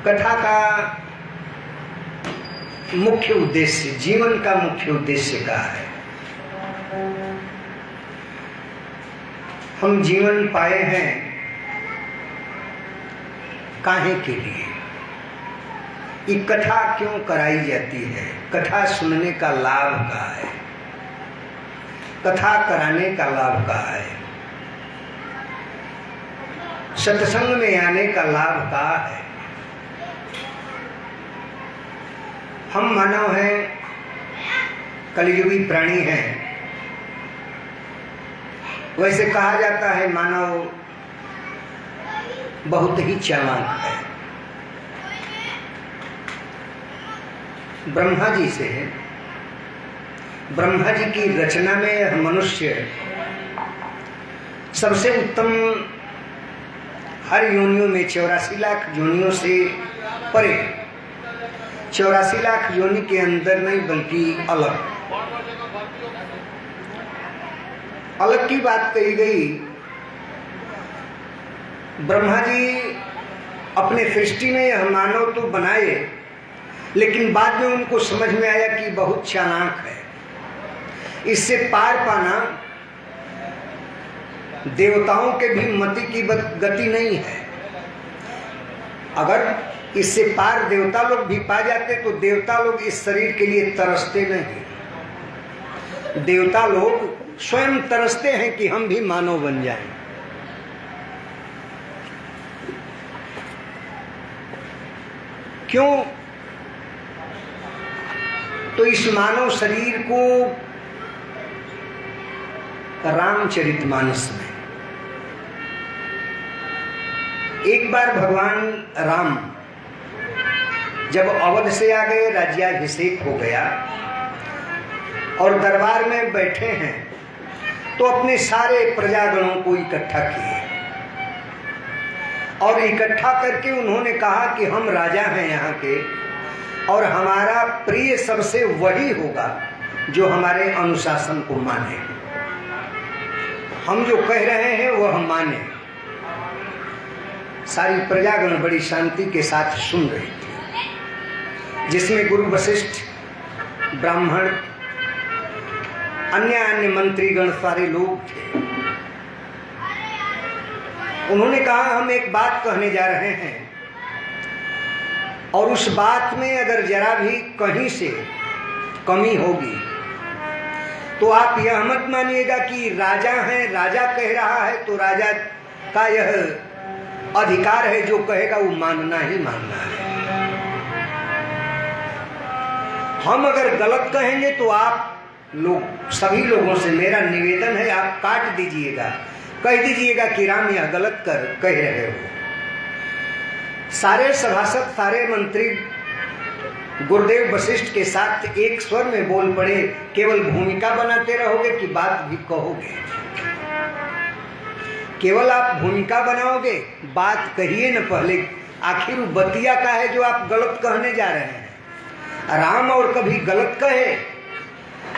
कथा का मुख्य उद्देश्य, जीवन का मुख्य उद्देश्य क्या है? हम जीवन पाए हैं काहे के लिए? ये कथा क्यों कराई जाती है? कथा सुनने का लाभ क्या है? कथा कराने का लाभ क्या है? सत्संग में आने का लाभ क्या है? हम मानव हैं, कलियुगी प्राणी हैं। वैसे कहा जाता है मानव बहुत ही चालाक है। ब्रह्मा जी से, ब्रह्मा जी की रचना में मनुष्य सबसे उत्तम, हर योनियों में 84 लाख योनियों से परे, 84 लाख योनि के अंदर नहीं बल्कि अलग अलग की बात कही गई। ब्रह्मा जी अपने सृष्टि में यह मानव तो बनाए, लेकिन बाद में उनको समझ में आया कि बहुत चालाक है, इससे पार पाना देवताओं के भी मति की गति नहीं है। अगर इससे पार देवता लोग भी पा जाते तो देवता लोग इस शरीर के लिए तरसते नहीं। देवता लोग स्वयं तरसते हैं कि हम भी मानव बन जाएं। क्यों? तो इस मानव शरीर को रामचरितमानस में एक बार भगवान राम जब अवध से आ गए, राज्याभिषेक हो गया और दरबार में बैठे हैं, तो अपने सारे प्रजागणों को इकट्ठा किए और इकट्ठा करके उन्होंने कहा कि हम राजा हैं यहाँ के, और हमारा प्रिय सबसे वही होगा जो हमारे अनुशासन को माने। हम जो कह रहे हैं वह माने। सारी प्रजागण बड़ी शांति के साथ सुन रही थी, जिसमें गुरु वशिष्ठ, ब्राह्मण, अन्य मंत्रीगण सारे लोग थे। उन्होंने कहा हम एक बात कहने जा रहे हैं, और उस बात में अगर जरा भी कहीं से कमी होगी तो आप यह मत मानिएगा कि राजा है, राजा कह रहा है तो राजा का यह अधिकार है, जो कहेगा वो मानना ही मानना है। हम अगर गलत कहेंगे तो आप लोग, सभी लोगों से मेरा निवेदन है, आप काट दीजिएगा, कह दीजिएगा कि राम यह गलत कह रहे हो। सारे सभासद, सारे मंत्री गुरुदेव वशिष्ठ के साथ एक स्वर में बोल पड़े, केवल भूमिका बनाते रहोगे कि बात भी कहोगे? केवल आप भूमिका बनाओगे, बात कहिए न पहले। आखिर बतिया का है जो आप गलत कहने जा रहे हैं। राम और कभी गलत कहे,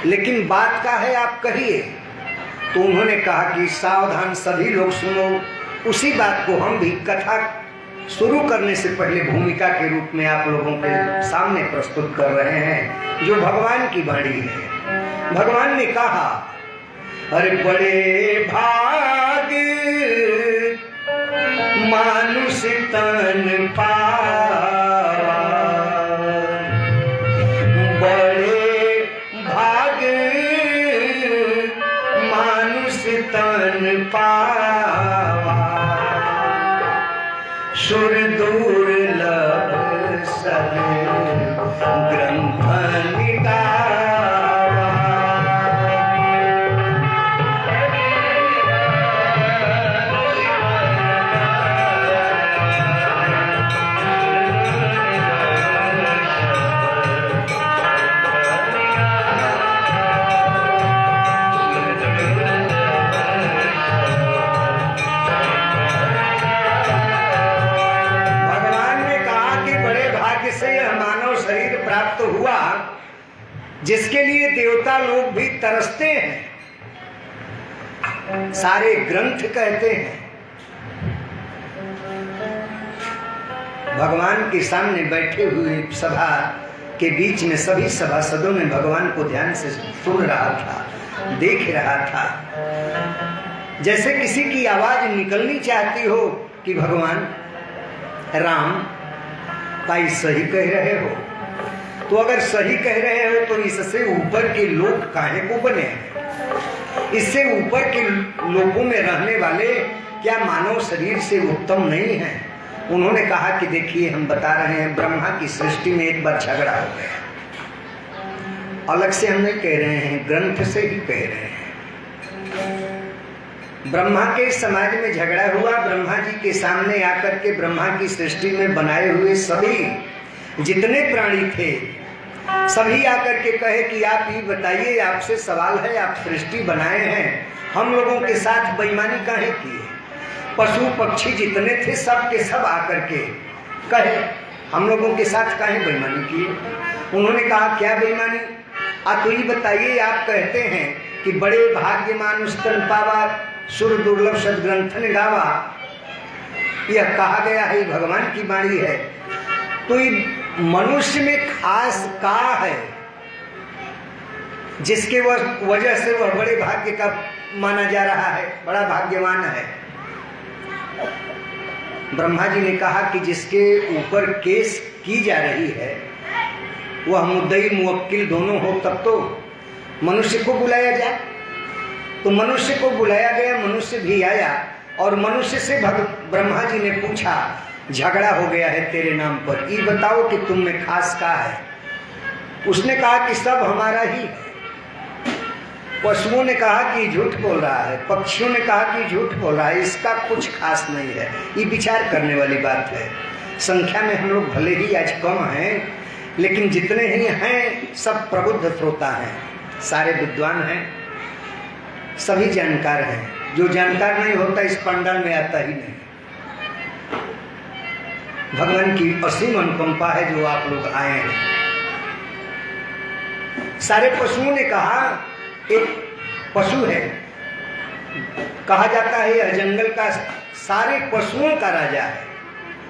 लेकिन बात का है आप कहिए। तो उन्होंने कहा कि सावधान सभी लोग सुनो, उसी बात को हम भी कथा शुरू करने से पहले भूमिका के रूप में आप लोगों के सामने प्रस्तुत कर रहे हैं, जो भगवान की वाणी है। भगवान ने कहा, अरे बड़े भाग मानुष तन पावा, बड़े भाग मानुष तन पावा, सुर दुर्लभ सब ग्रंथ निगावा। हुआ जिसके लिए देवता लोग भी तरसते हैं, सारे ग्रंथ कहते हैं। भगवान के सामने बैठे हुए सभा के बीच में सभी सभासदों ने भगवान को ध्यान से सुन रहा था, देख रहा था, जैसे किसी की आवाज निकलनी चाहती हो कि भगवान राम भाई सही कह रहे हो। तो अगर सही कह रहे हो तो इससे ऊपर के लोग काहे को बने हैं? इससे ऊपर के लोगों में रहने वाले क्या मानव शरीर से उत्तम नहीं है? उन्होंने कहा कि देखिए, हम बता रहे हैं, ब्रह्मा की सृष्टि में एक बार झगड़ा हो गया। अलग से हम नहीं कह रहे हैं, ग्रंथ से ही कह रहे हैं। ब्रह्मा के समाज में झगड़ा हुआ। ब्रह्मा जी के सामने आकर के ब्रह्मा की सृष्टि में बनाए हुए सभी जितने प्राणी थे, सभी आकर के कहे कि आप ये बताइए, आपसे सवाल है, आप सृष्टि बनाए हैं, हम लोगों के साथ बेईमानी काहे किए? पशु पक्षी जितने थे सब के सब आकर के कहे, हम लोगों के साथ काहे बेईमानी किए? उन्होंने कहा, क्या बेईमानी? आप तो ये बताइए, आप कहते हैं कि बड़े भाग्यमान स्तन पावा, सुर दुर्लभ सदग्रंथन गावा, यह कहा गया है, भगवान की वाणी है। तो ये मनुष्य में खास का है जिसके वजह से वह बड़े भाग्य का माना जा रहा है, बड़ा भाग्यवान है? ब्रह्मा जी ने कहा कि जिसके ऊपर केस की जा रही है वह मुद्दई मुवक्किल दोनों हो, तब तो मनुष्य को बुलाया जाए। तो मनुष्य को बुलाया गया, मनुष्य भी आया और मनुष्य से ब्रह्मा जी ने पूछा, झगड़ा हो गया है तेरे नाम पर, ये बताओ कि तुम में खास क्या है? उसने कहा कि सब हमारा ही है। पशुओं ने कहा कि झूठ बोल रहा है, पक्षियों ने कहा कि झूठ बोल रहा है, इसका कुछ खास नहीं है। ये विचार करने वाली बात है। संख्या में हम लोग भले ही आज कम हैं, लेकिन जितने ही हैं सब प्रबुद्ध श्रोता हैं, सारे विद्वान हैं, सभी जानकार हैं। जो जानकार नहीं होता इस पंडाल में आता ही नहीं। भगवान की असीम अनुकंपा है जो आप लोग आए हैं। सारे पशुओं ने कहा, एक पशु है, कहा जाता है यह जंगल का सारे पशुओं का राजा है,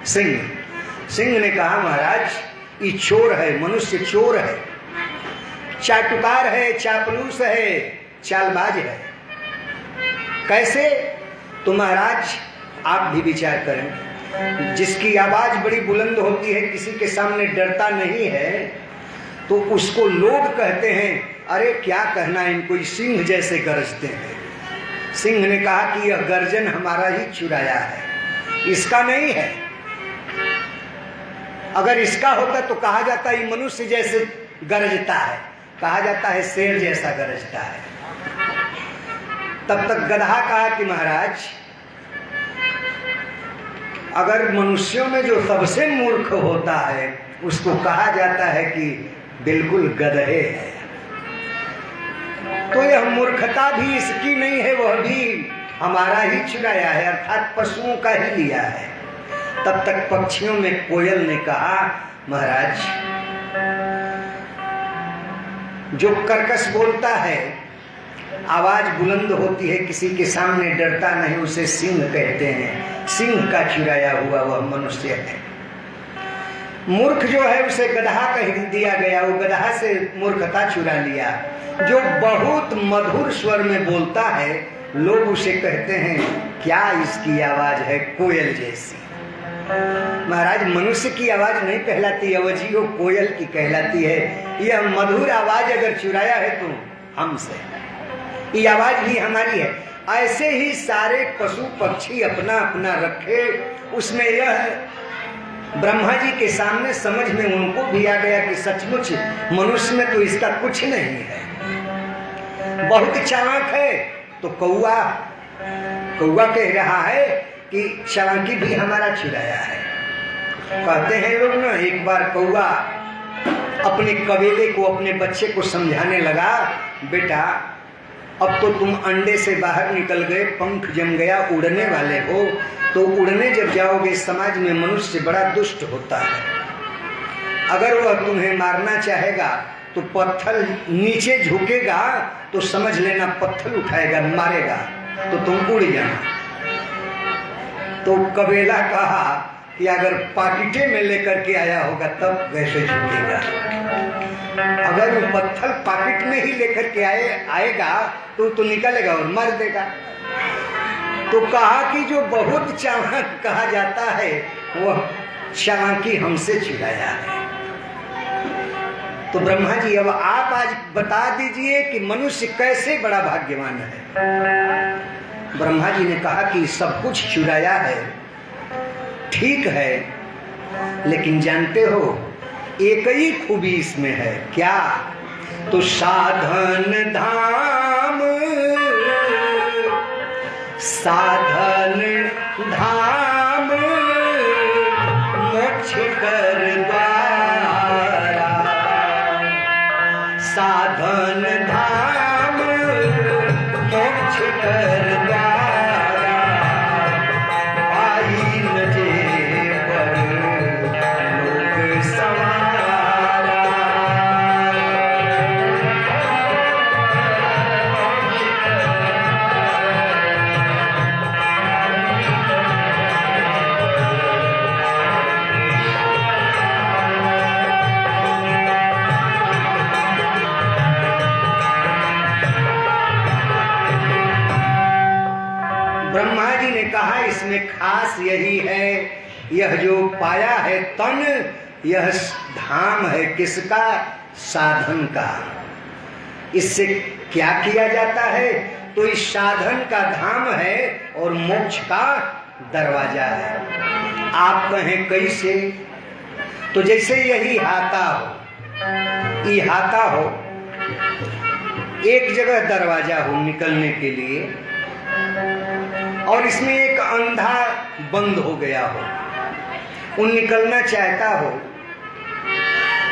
सिंह। सिंह ने कहा, महाराज ये चोर है, मनुष्य चोर है, चाटुकार है, चापलूस है, चालबाज है। कैसे? तो महाराज आप भी विचार करें, जिसकी आवाज बड़ी बुलंद होती है, किसी के सामने डरता नहीं है, तो उसको लोग कहते हैं, अरे क्या कहना इनको, सिंह जैसे गरजते हैं। सिंह ने कहा कि यह गर्जन हमारा ही चुराया है, इसका नहीं है। अगर इसका होता तो कहा जाता ये मनुष्य जैसे गरजता है, कहा जाता है शेर जैसा गरजता है। तब तक गधा कहा कि महाराज, अगर मनुष्यों में जो सबसे मूर्ख होता है उसको कहा जाता है कि बिल्कुल गधे है, तो यह मूर्खता भी इसकी नहीं है, वह भी हमारा ही चुराया है, अर्थात पशुओं का ही लिया है। तब तक पक्षियों में कोयल ने कहा, महाराज जो कर्कश बोलता है, आवाज बुलंद होती है, किसी के सामने डरता नहीं, उसे सिंह कहते हैं। सिंह का चुराया हुआ वह मनुष्य है। मूर्ख जो है उसे गधा कह दिया गया, वो गधा से मूर्खता चुरा लिया। जो बहुत मधुर स्वर में बोलता है, लोग उसे कहते हैं क्या इसकी आवाज है, कोयल जैसी। महाराज मनुष्य की आवाज नहीं कहलाती, अवजियो कोयल की कहलाती है। यह मधुर आवाज अगर चुराया है तो हमसे, ये आवाज भी हमारी है। ऐसे ही सारे पशु पक्षी अपना अपना रखे, उसमें यह ब्रह्मा जी के सामने समझ में उनको भी आ गया कि सचमुच मनुष्य में तो इसका कुछ नहीं है, बहुत चालाक है। तो कौआ कह रहा है कि चालाकी भी हमारा चुराया है। कहते हैं लोग ना, एक बार कौआ अपने कबीले को, अपने बच्चे को समझाने लगा, बेटा अब तो तुम अंडे से बाहर निकल गए, पंख जम गया, उड़ने वाले हो, तो उड़ने जब जाओगे, समाज में मनुष्य बड़ा दुष्ट होता है, अगर वह तुम्हें मारना चाहेगा तो पत्थर नीचे झुकेगा तो समझ लेना पत्थर उठाएगा, मारेगा तो तुम उड़ जाना। तो कबीला कहा या अगर पाकिटे में लेकर के आया होगा तब कैसे झुकेगा। अगर वो पत्थर पाकिट में ही लेकर के आएगा तो निकलेगा और मार देगा। तो कहा कि जो बहुत चालाक कहा जाता है वह चालाकी हमसे छिड़ाया है। तो ब्रह्मा जी अब आप आज बता दीजिए कि मनुष्य कैसे बड़ा भाग्यवान है। ब्रह्मा जी ने कहा कि सब कुछ चुराया है, ठीक है, लेकिन जानते हो एक ही खूबी इसमें है। क्या? तो साधन धाम, साधन धाम मोक्ष कर द्वारा, साधन धाम मोक्ष कर द्वारा, आई न जे पर लोक सवारा। ब्रह्मा जी ने कहा इसमें खास यही है, यह जो पाया है तन, यह धाम है किसका? साधन का। इससे क्या किया जाता है? तो इस साधन का धाम है और मोक्ष का दरवाजा है। आप कहें कैसे? तो जैसे यही हाथा हो, ये हाथा हो, एक जगह दरवाजा हो निकलने के लिए, और इसमें एक अंधा बंद हो गया हो, वो निकलना चाहता हो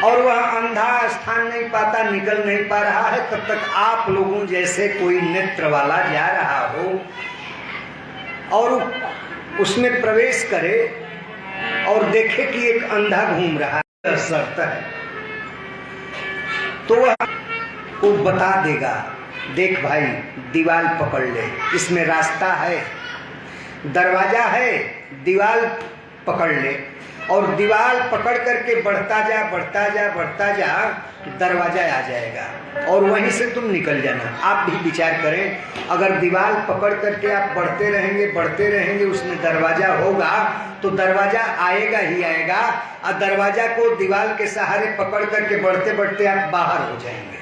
और वह अंधा स्थान नहीं पाता, निकल नहीं पा रहा है, तब तक आप लोगों जैसे कोई नेत्र वाला जा रहा हो और उसमें प्रवेश करे और देखे कि एक अंधा घूम रहा है, शर्त है, तो वह वो बता देगा, देख भाई दीवार पकड़ ले, इसमें रास्ता है, दरवाजा है, दीवार पकड़ ले, और दीवार पकड़ करके बढ़ता जा बढ़ता जा बढ़ता जा, दरवाजा आ जाएगा और वहीं से तुम निकल जाना। आप भी विचार करें, अगर दीवार पकड़ करके आप बढ़ते रहेंगे, उसमें दरवाजा होगा तो दरवाजा आएगा ही आएगा, और दरवाजा को दीवार के सहारे पकड़ करके बढ़ते बढ़ते आप बाहर हो जाएंगे।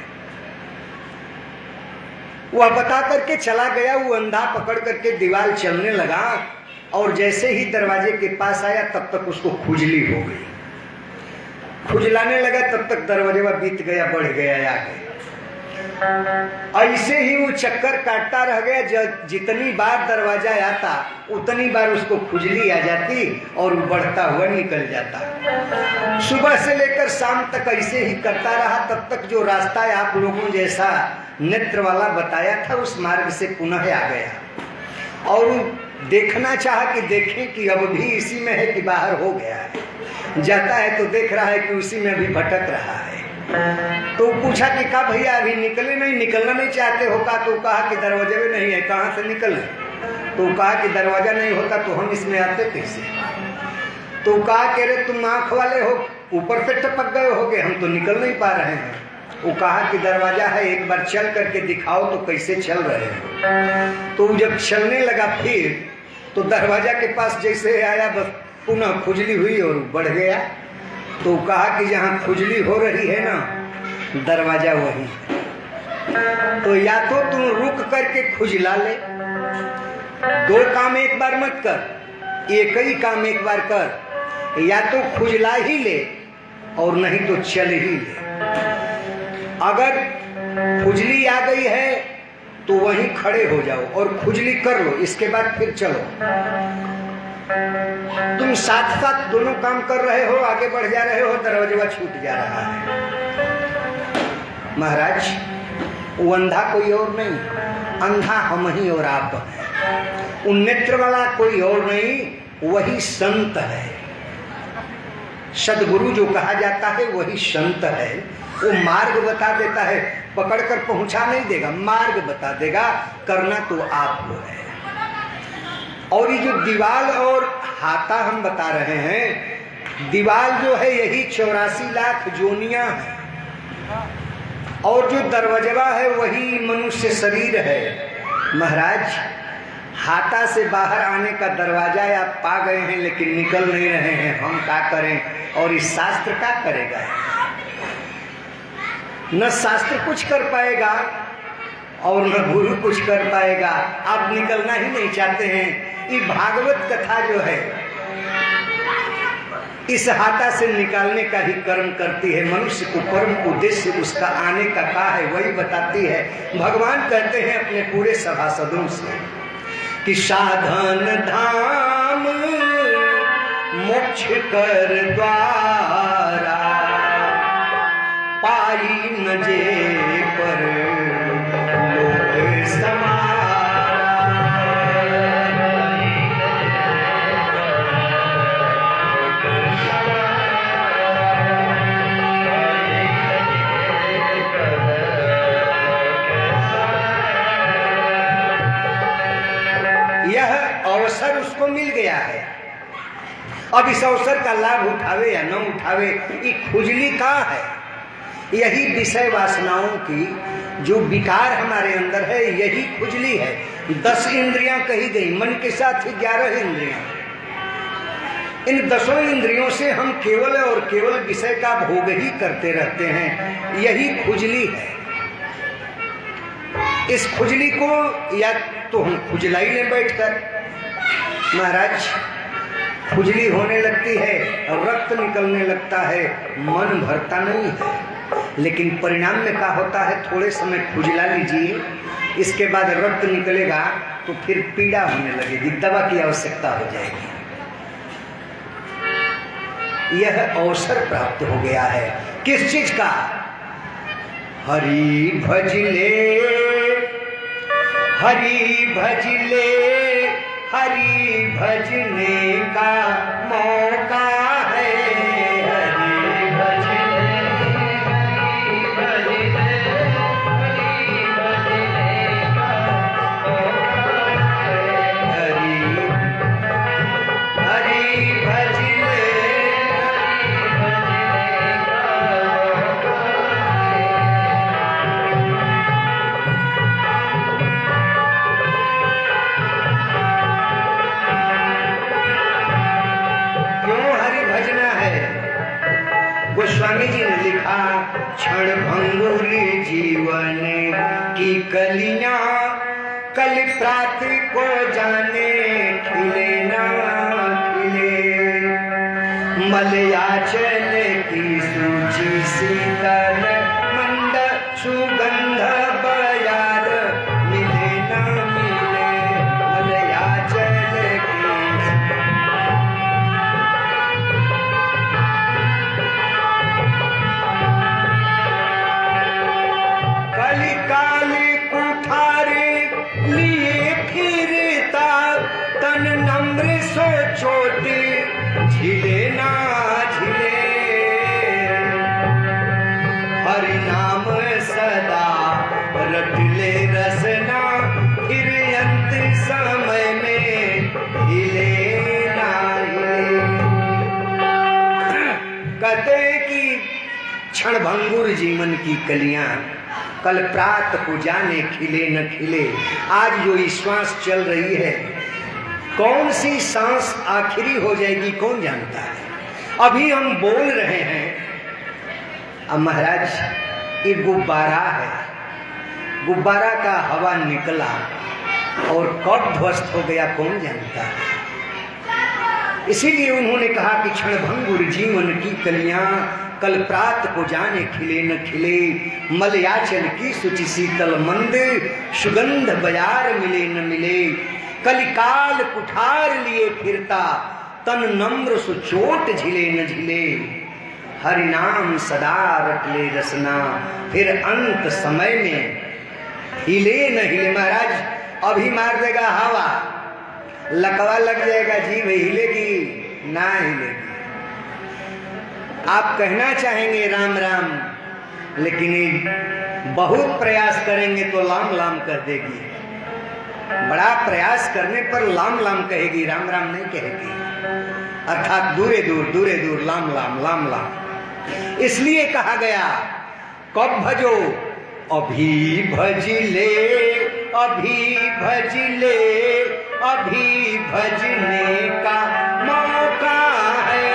वह बता करके चला गया, वो अंधा पकड़ करके दीवार चलने लगा और जैसे ही दरवाजे के पास आया तब तक उसको खुजली हो गई, खुजलाने लगा, तब तक दरवाजा बीत गया, बढ़ गया आगे। ऐसे ही वो चक्कर काटता रह गया, जितनी बार दरवाजा आता उतनी बार उसको खुजली आ जाती और बढ़ता हुआ निकल जाता। सुबह से लेकर शाम तक ऐसे ही करता रहा, तब तक जो रास्ता आप लोगों जैसा नेत्र वाला बताया था उस मार्ग से पुनः आ गया और देखना चाहा कि देखें कि अब भी इसी में है कि बाहर हो गया है। जाता है तो देख रहा है कि उसी में अभी भटक रहा है। तो पूछा कि का भैया अभी निकलना नहीं चाहते हो का? तो कहा कि दरवाजे में नहीं है, कहाँ से निकले? तो कहा कि दरवाजा नहीं होता तो हम इसमें आते कैसे? तो कहा कि अरे तुम आँख वाले हो, ऊपर से टपक गए होगे, हम तो निकल नहीं पा रहे हैं। वो कहा कि दरवाजा है, एक बार चल करके दिखाओ तो कैसे चल रहे हैं। तो जब चलने लगा फिर तो दरवाजा के पास जैसे आया बस पुनः खुजली हुई और बढ़ गया। तो कहा कि जहाँ खुजली हो रही है ना, दरवाजा वही। तो या तो तुम रुक करके खुजला ले, दो काम एक बार मत कर, एक ही काम एक बार कर, या तो खुजला ही ले और नहीं तो चल ही ले। अगर खुजली आ गई है तो वहीं खड़े हो जाओ और खुजली कर लो, इसके बाद फिर चलो। तुम साथ साथ दोनों काम कर रहे हो, आगे बढ़ जा रहे हो, दरवाजा छूट जा रहा है। महाराज वो अंधा कोई और नहीं, अंधा हम ही और आप हैं। उन नेत्र वाला कोई और नहीं, वही संत है। सदगुरु जो कहा जाता है वही संत है। वो मार्ग बता देता है, पकड़कर पहुंचा नहीं देगा, मार्ग बता देगा, करना तो आपको है। और ये जो दीवार और हाथा हम बता रहे हैं, दीवाल जो है यही 84 लाख जोनियां है, और जो दरवाजा है वही मनुष्य शरीर है। महाराज, हाथा से बाहर आने का दरवाजा आप पा गए हैं लेकिन निकल नहीं रहे हैं, हम क्या करें? और इस शास्त्र क्या करेगा? न शास्त्र कुछ कर पाएगा और न गुरु कुछ कर पाएगा। आप निकलना ही नहीं चाहते हैं। ये भागवत कथा जो है इस हाथा से निकालने का ही कर्म करती है। मनुष्य को परम उद्देश्य उसका आने का क्या है वही बताती है। भगवान कहते हैं अपने पूरे सभासदों से कि साधन धाम मोक्ष कर द्वारा, पाई न जे पर लोक समारा। यह अवसर उसको मिल गया है। अब इस अवसर का लाभ उठावे या न उठावे, ये खुजली कहाँ है? यही विषय वासनाओं की जो विकार हमारे अंदर है, यही खुजली है। 10 इंद्रियां कही गई, मन के साथ ही 11 इंद्रियां। इन 10 इंद्रियों से हम केवल और केवल विषय का भोग ही करते रहते हैं, यही खुजली है। इस खुजली को या तो हम खुजलाई लें बैठकर। महाराज, खुजली होने लगती है और रक्त निकलने लगता है, मन भरता नहीं है। लेकिन परिणाम में क्या होता है? थोड़े समय खुजला लीजिए, इसके बाद रक्त निकलेगा तो फिर पीड़ा होने लगेगी, दवा की आवश्यकता हो जाएगी। यह अवसर प्राप्त हो गया है किस चीज का? हरि भजले, हरि भजले, हरि भजने का मौका है। हरि भजले, हरि भजले, हरि भजने का मौका है। हरि हरि भजले, हरि भजने का मौका गोस्वामी जी ने लिखा, क्षण भंगुर जीवन की कलियां कल प्रातः को जाने खिले ना खिले। मलयाचल की सूची शीतल मंद सुगंध बयार मिले ना मिले। मलयाचल की काली कुठारे लिए फिरता तन नम्र सो चोटी झिले ना झिले। हरि नाम सदा रटले रसना फिर अंत समय में हिले ना हिले। कहते कि क्षणभंगुर जीवन की कलियां कल प्रात को जाने खिले न खिले। आज जो श्वास चल रही है, कौन सी सांस आखिरी हो जाएगी कौन जानता है। अभी हम बोल रहे हैं, अब महाराज ये गुब्बारा है, गुब्बारा का हवा निकला और कब ध्वस्त हो गया कौन जानता है। इसीलिए उन्होंने कहा कि क्षणभंगुर जीवन की कलियां कल प्रात को जाने खिले न खिले। मलयाचल की शुचि शीतल मंद सुगंध बयार मिले न मिले। कलिकाल कुठार लिए फिरता तन नम्र सुचोट झिले न झिले। हरि नाम सदा रटले रसना फिर अंत समय में हिले न हिले। महाराज अभी मार देगा हवा, लकवा लग जाएगा, जीभ हिलेगी ना हिलेगी। आप कहना चाहेंगे राम राम, लेकिन बहुत प्रयास करेंगे तो लाम लाम कर देगी। बड़ा प्रयास करने पर लाम लाम कहेगी, राम राम नहीं कहेगी। अर्थात दूरे दूर लाम लाम। इसलिए कहा गया कब भजो, अभी भज ले, अभी भज ले, अभी भजने का मौका है।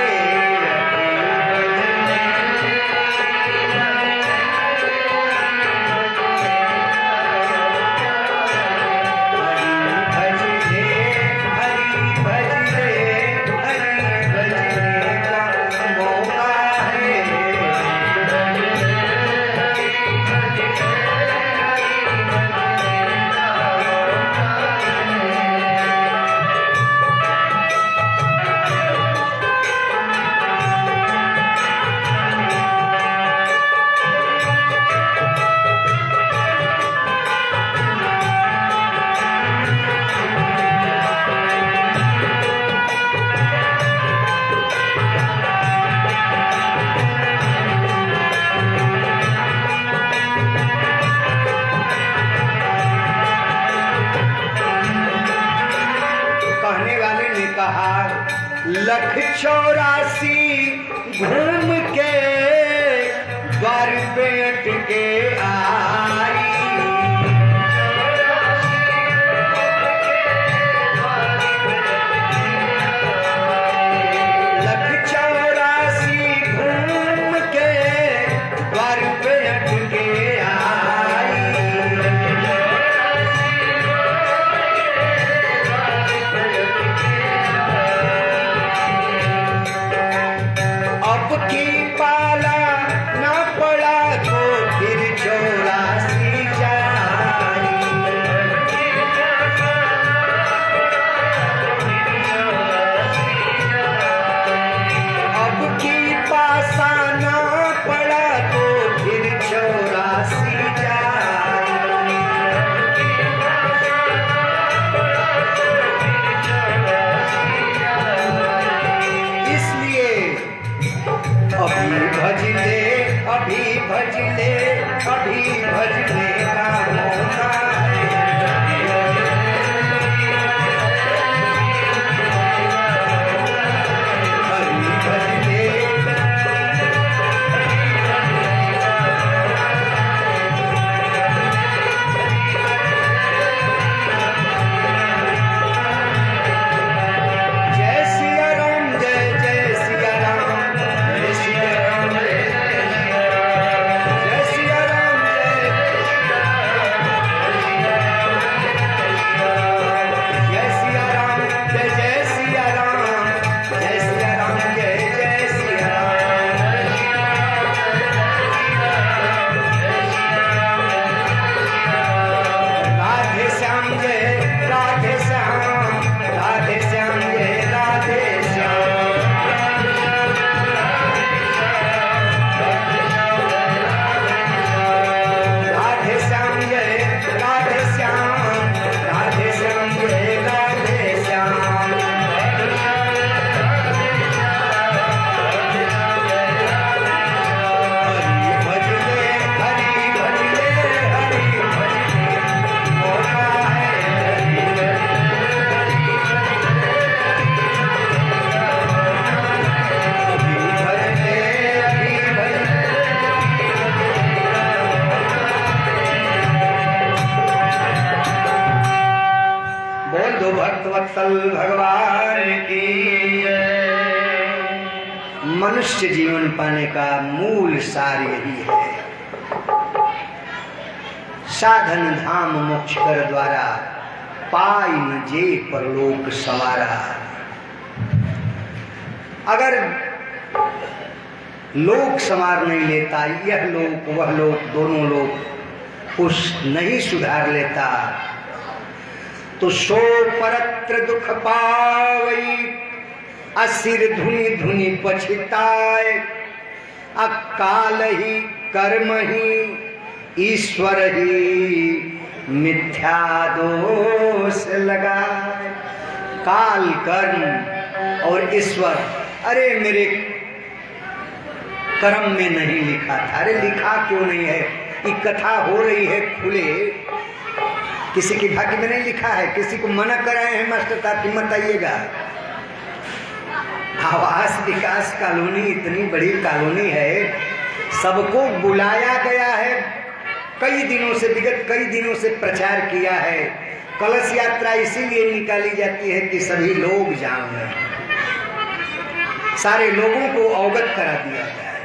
लख 84 घूम के द्वार पे अटके आई, लख 84 घूम के द्वार पे अटके आई। अब की पाला ना पड़ा तो फिर 84 जाई। अब की पासा ना पड़ा तो फिर 84 जाई। इसलिए अभी भज ले, अभी भज ले, अभी भजने का मौका है। अभी भज ले, जय सिया राम, जय जय सिया राम, जय सिया राम, जय सिया राम, जय सिया राम, जय जय सिया राम, जय सिया राम, जय जय सिया राम। राधे श्याम जय राधे श्याम, राधे श्याम जय राधे श्याम। राधे श्याम जय राधे श्याम, राधे श्याम जय राधे श्याम। हरि भज ले, हरि भज ले, हरि भज ले, मौका है। अभी भज ले, अभी भज ले। बोल दो भक्त वत्सल भगवान की। मनुष्य जीवन पाने का मूल सार यही है, साधन धाम मोक्ष कर द्वारा, पाई न जे परलोक सवारा। अगर लोक संवार नहीं लेता, यह लोक वह लोक दोनों लोक उस नहीं सुधार लेता, तो सो परत्र दुख पावई, असिर धुनि धुनि पछताए। अकाल ही कर्म ही ईश्वर ही मिथ्या दोष लगाए। काल कर्म और ईश्वर, अरे मेरे कर्म में नहीं लिखा था। अरे लिखा क्यों नहीं है? ये कथा हो रही है खुले, किसी के भाग्य में नहीं लिखा है। किसी को मना कराए हैं मास्टर साहब कि मत आइएगा। आवास विकास कॉलोनी इतनी बड़ी कॉलोनी है, सबको बुलाया गया है। कई दिनों से, विगत कई दिनों से प्रचार किया है। कलश यात्रा इसीलिए निकाली जाती है कि सभी लोग जाएं, सारे लोगों को अवगत करा दिया जाए।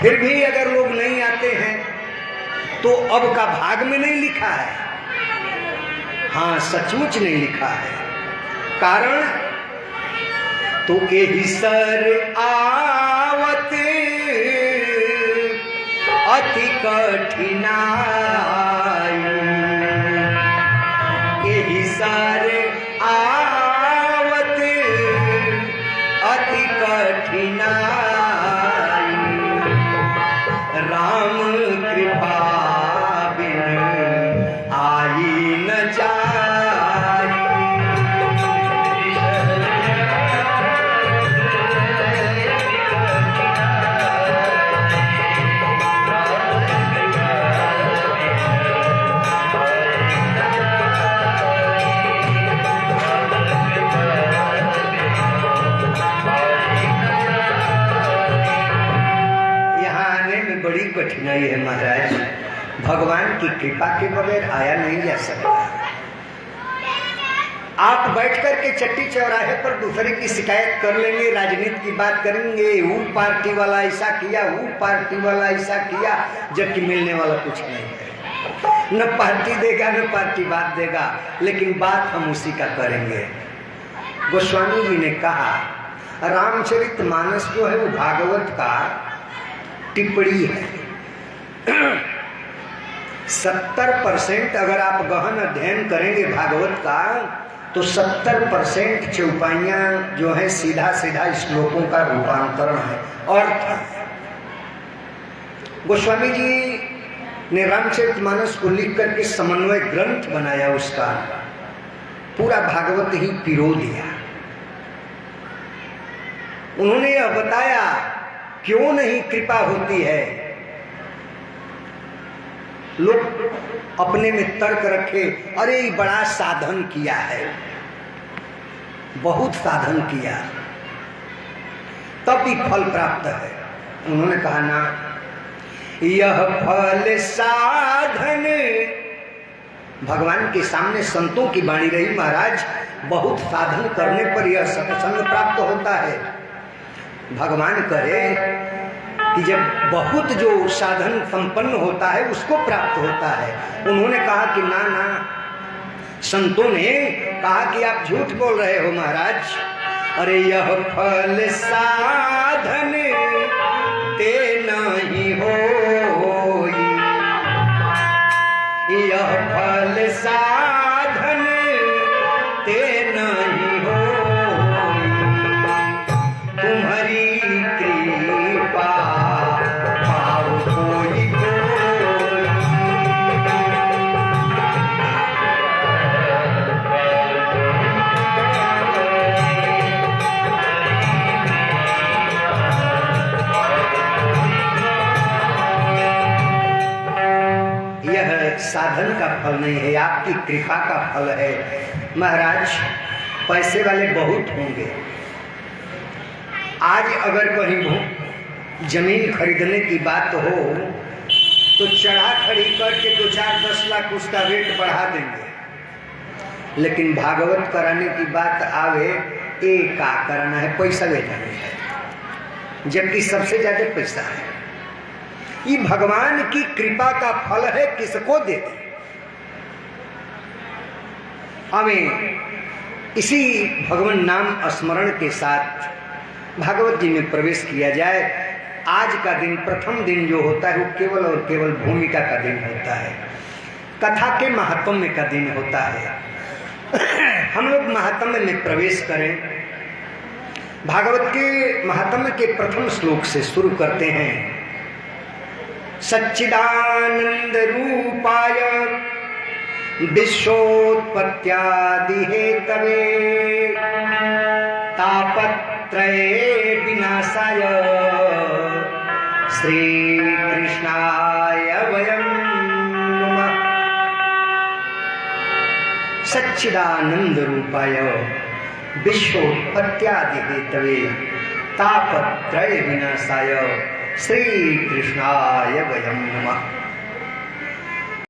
फिर भी अगर लोग नहीं आते हैं तो अब का भाग में नहीं लिखा है। हाँ, सचमुच नहीं लिखा है। कारण तो एहि सर आवत अति कठिनाई, एहि सर आवत अति कठिनाई, राम कृपा बिन आई न जाई। बड़ी कठिनाई है महाराज, भगवान की कृपा के बगैर आया नहीं जा सकता। आप बैठ कर के चट्टी चौराहे पर दूसरे की शिकायत कर लेंगे, राजनीति की बात करेंगे, वो पार्टी वाला ऐसा किया, वो पार्टी वाला ऐसा किया, जबकि मिलने वाला कुछ नहीं है। न पार्टी देगा न पार्टी बात देगा, लेकिन बात हम उसी का करेंगे। गोस्वामी जी ने कहा रामचरितमानस जो है वो भागवत का टिप्पणी है। 70% अगर आप गहन अध्ययन करेंगे भागवत का तो 70% चौपाइयां जो है सीधा सीधा श्लोकों का रूपांतरण है, अर्थ। गोस्वामी जी ने रामचरितमानस को लिख करके समन्वय ग्रंथ बनाया, उसका पूरा भागवत ही पिरो दिया। उन्होंने यह बताया क्यों नहीं कृपा होती है। लोग अपने में तर्क रखे, अरे बड़ा साधन किया है, बहुत साधन किया तब भी फल प्राप्त है। उन्होंने कहा ना, यह फल साधन, भगवान के सामने संतों की वाणी रही, महाराज बहुत साधन करने पर यह सत्संग प्राप्त होता है। भगवान करे कि जब बहुत जो साधन संपन्न होता है उसको प्राप्त होता है। उन्होंने कहा कि ना ना, संतों ने कहा कि आप झूठ बोल रहे हो महाराज। अरे यह फल साधन ते नहीं होई, यह फल साधन ते नहीं होई, तुम्हारी कृपा पाओ कोई कोई। यह साधन का फल नहीं है, आपकी कृपा का फल है। महाराज पैसे वाले बहुत होंगे, आज अगर कहीं जमीन खरीदने की बात हो तो चढ़ा खड़ी करके 2-4-10 लाख उसका रेट बढ़ा देंगे, लेकिन भागवत कराने की बात आवे, एक का करना है, पैसा बेटा नहीं है, जबकि सबसे ज्यादा पैसा है। ये भगवान की कृपा का फल है, किसको देते। हमें इसी भगवान नाम स्मरण के साथ भागवत जी में प्रवेश किया जाए। आज का दिन, प्रथम दिन जो होता है वो केवल और केवल भूमिका का दिन होता है, कथा के महात्म्य का दिन होता है। हम लोग महात्म्य में प्रवेश करें। भागवत के महात्म्य के प्रथम श्लोक से शुरू करते हैं। सच्चिदानंद रूपाय विश्वोत्पत्त्यादि हेतवे तापत्रये विनाशाय श्री कृष्णाय वयं नमः। सच्चिदानंद रूपाय विश्वोत्पत्त्यादि हेतवे तापत्रय विनाशाय श्री कृष्णाय वयं नमः।